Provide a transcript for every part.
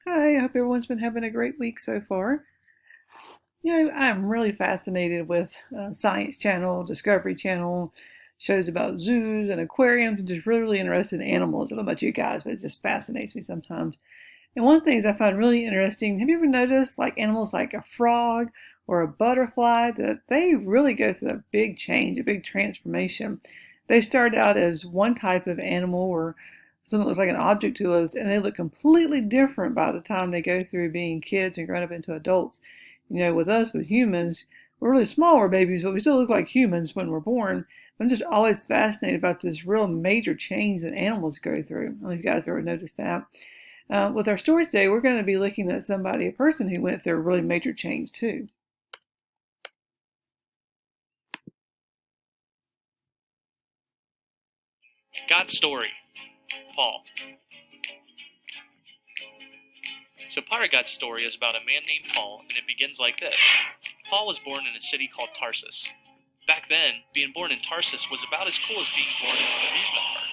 Hi, I hope everyone's been having a great week so far. I'm really fascinated with Science Channel, Discovery Channel, shows about zoos and aquariums, and just really interested in animals. I don't know about you guys, but it just fascinates me sometimes. And one of the things I find really interesting, have you ever noticed like animals like a frog or a butterfly, that they really go through a big change, a big transformation? They start out as one type of animal or something that looks like an object to us, and they look completely different by the time they go through being kids and grown up into adults. With us, with humans, we're really small, we're babies, but we still look like humans when we're born. I'm just always fascinated about this real major change that animals go through. I don't know if you guys have ever noticed that. With our story today, we're going to be looking at a person who went through a really major change too. God's story, Paul. So part of God's story is about a man named Paul, and it begins like this. Paul was born in a city called Tarsus. Back then, being born in Tarsus was about as cool as being born in an amusement park.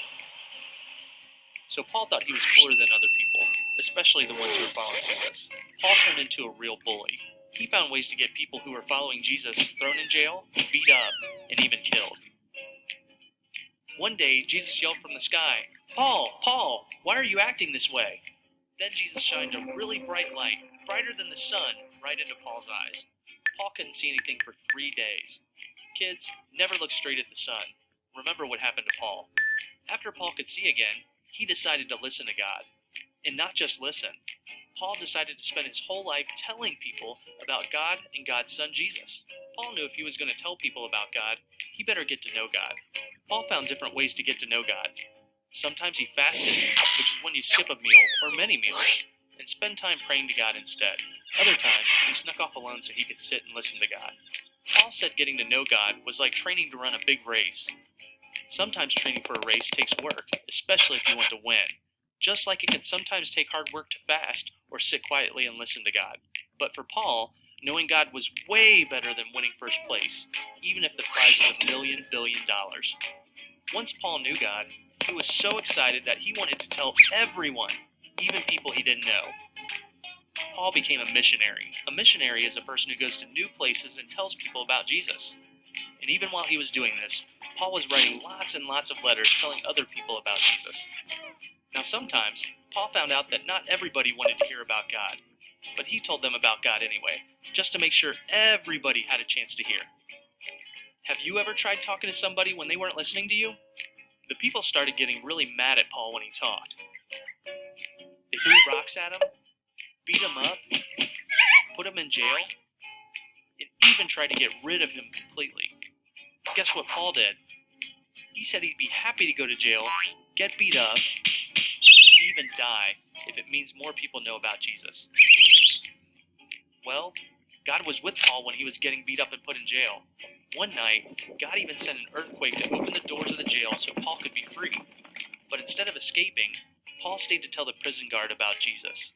So Paul thought he was cooler than other people, especially the ones who were following Jesus. Paul turned into a real bully. He found ways to get people who were following Jesus thrown in jail, beat up, and even killed. One day, Jesus yelled from the sky, "Paul, Paul, why are you acting this way?" Then Jesus shined a really bright light, brighter than the sun, right into Paul's eyes. Paul couldn't see anything for 3 days. Kids, never look straight at the sun. Remember what happened to Paul. After Paul could see again, he decided to listen to God. And not just listen. Paul decided to spend his whole life telling people about God and God's son Jesus. Paul knew if he was going to tell people about God, he better get to know God. Paul found different ways to get to know God. Sometimes he fasted, which is when you skip a meal or many meals, and spend time praying to God instead. Other times, he snuck off alone so he could sit and listen to God. Paul said getting to know God was like training to run a big race. Sometimes training for a race takes work, especially if you want to win. Just like it can sometimes take hard work to fast or sit quietly and listen to God. But for Paul, knowing God was way better than winning first place, even if the prize was $1 billion. Once Paul knew God, he was so excited that he wanted to tell everyone, even people he didn't know. Paul became a missionary. A missionary is a person who goes to new places and tells people about Jesus. And even while he was doing this, Paul was writing lots and lots of letters telling other people about Jesus. Now sometimes, Paul found out that not everybody wanted to hear about God, but he told them about God anyway, just to make sure everybody had a chance to hear. Have you ever tried talking to somebody when they weren't listening to you? The people started getting really mad at Paul when he talked. They threw rocks at him, beat him up, put him in jail, and even tried to get rid of him completely. Guess what Paul did? He said he'd be happy to go to jail, get beat up, even die if it means more people know about Jesus. Well, God was with Paul when he was getting beat up and put in jail. One night, God even sent an earthquake to open the doors of the jail so Paul could be free. But instead of escaping, Paul stayed to tell the prison guard about Jesus.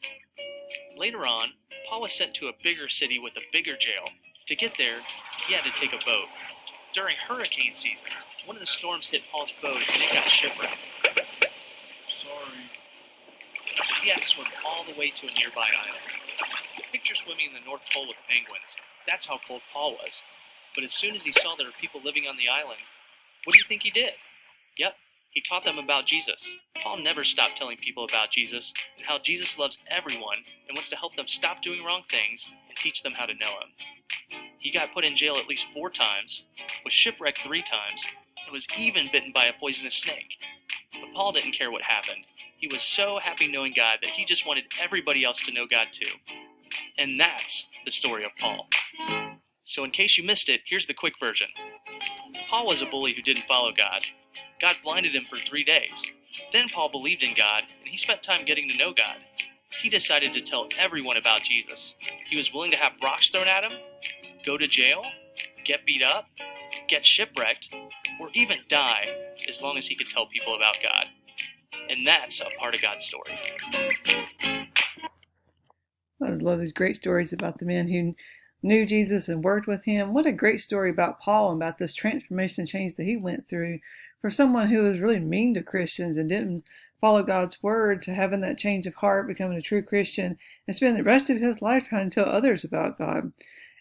Later on, Paul was sent to a bigger city with a bigger jail. To get there, he had to take a boat. During hurricane season, one of the storms hit Paul's boat and it got shipwrecked. Sorry. So he had to swim all the way to a nearby island. Picture swimming in the North Pole with penguins. That's how cold Paul was. But as soon as he saw there were people living on the island, what do you think he did? Yep, he taught them about Jesus. Paul never stopped telling people about Jesus and how Jesus loves everyone and wants to help them stop doing wrong things and teach them how to know him. He got put in jail at least 4 times, was shipwrecked 3 times, and was even bitten by a poisonous snake. But Paul didn't care what happened. He was so happy knowing God that he just wanted everybody else to know God too. And that's the story of Paul. So in case you missed it, here's the quick version. Paul was a bully who didn't follow God. God blinded him for 3 days. Then Paul believed in God, and he spent time getting to know God. He decided to tell everyone about Jesus. He was willing to have rocks thrown at him, go to jail, get beat up, get shipwrecked, or even die, as long as he could tell people about God. And that's a part of God's story. I love these great stories about the men who knew Jesus and worked with him. What a great story about Paul and about this transformation change that he went through for someone who was really mean to Christians and didn't follow God's word, to having that change of heart, becoming a true Christian, and spend the rest of his life trying to tell others about God.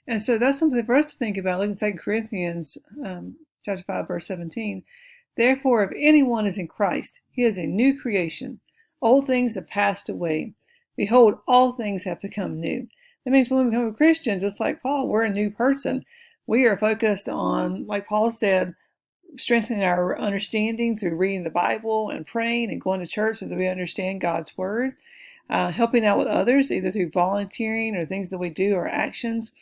And so that's something for us to think about. Look at 2 Corinthians chapter 5, verse 17. Therefore, if anyone is in Christ, he is a new creation. Old things have passed away. Behold, all things have become new. That means when we become a Christian, just like Paul, we're a new person. We are focused on, like Paul said, strengthening our understanding through reading the Bible and praying and going to church so that we understand God's word, helping out with others, either through volunteering or things that we do or actions.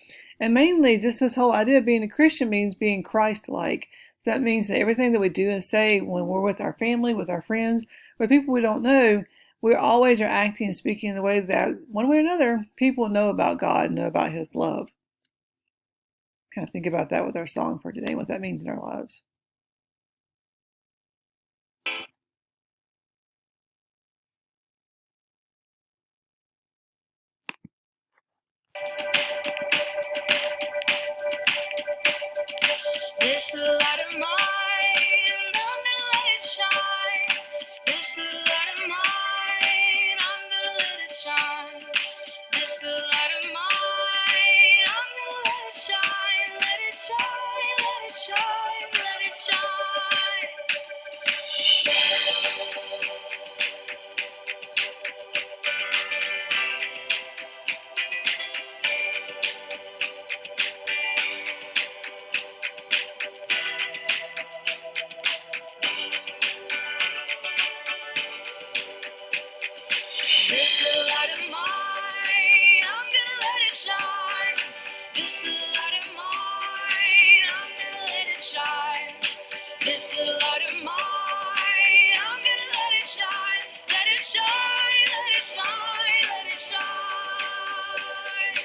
And mainly, just this whole idea of being a Christian means being Christ-like. So that means that everything that we do and say when we're with our family, with our friends, with people we don't know, we always are acting and speaking in a way that, one way or another, people know about God, know about his love. Kind of think about that with our song for today, what that means in our lives. This little light of mine, I'm gonna let it shine. This little light of mine, I'm gonna let it shine. This little light of mine, I'm gonna let it shine. Let it shine, let it shine, let it shine. This little light of mine, I'm gonna let it shine. This little light of mine, I'm gonna let it shine. This little light of mine, I'm gonna let it shine. Let it shine, let it shine, let it shine.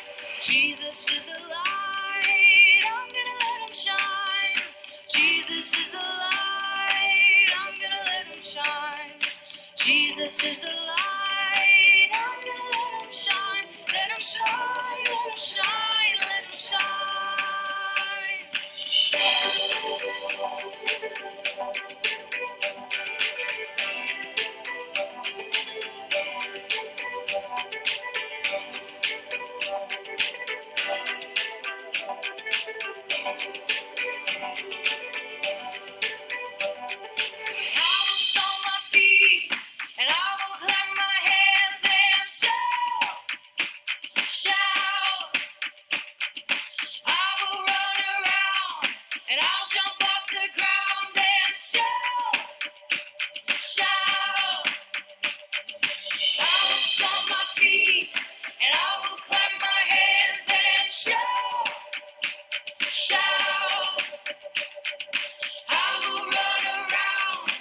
Jesus is the light, I'm gonna let him shine. Jesus is the light, I'm gonna let him shine. Jesus is the light, I'm gonna let him shine. Let him shine, let him shine, let him I will stomp my feet and I will clap my hands and shout. I will run around and I'll jump off the ground and shout. I will stomp my feet and I will clap my hands and shout. I will run around,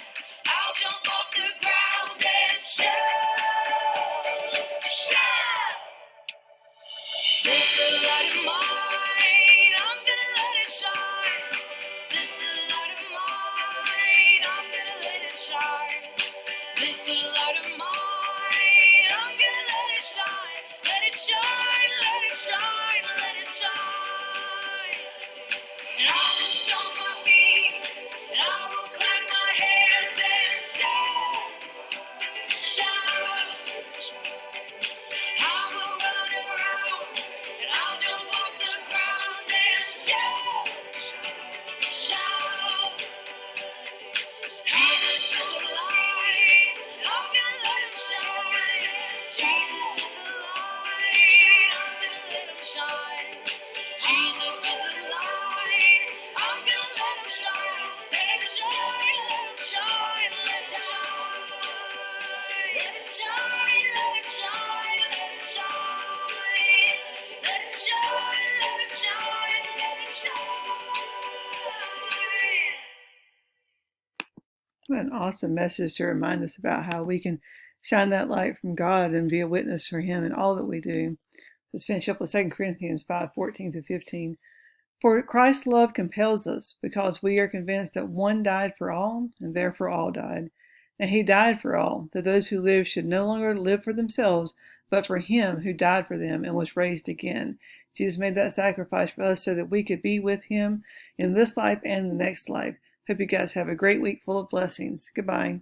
I'll jump off the ground and shout. This little light of mine, I'm gonna let it shine. This little light of mine, I'm gonna let it shine. This little light of mine, I'm gonna let it shine. Let it shine, let it shine, let it shine. And I will stomp my feet, and I will clap my hands and shout. I will run around, and I'll jump off the ground and shout. Jesus is the light, and I'm gonna let him shine. Jesus is the light, I'm gonna let him shine. Jesus is the light, I'm gonna let him shine. Let it shine, let it shine, let it shine. Let it shine, let it shine, let it shine. Let it shine, let it shine, let it shine. What an awesome message to remind us about how we can shine that light from God and be a witness for him in all that we do. Let's finish up with 2 Corinthians 5:14-15. For Christ's love compels us, because we are convinced that one died for all, and therefore all died. And he died for all, that those who live should no longer live for themselves, but for him who died for them and was raised again. Jesus made that sacrifice for us so that we could be with him in this life and the next life. Hope you guys have a great week full of blessings. Goodbye.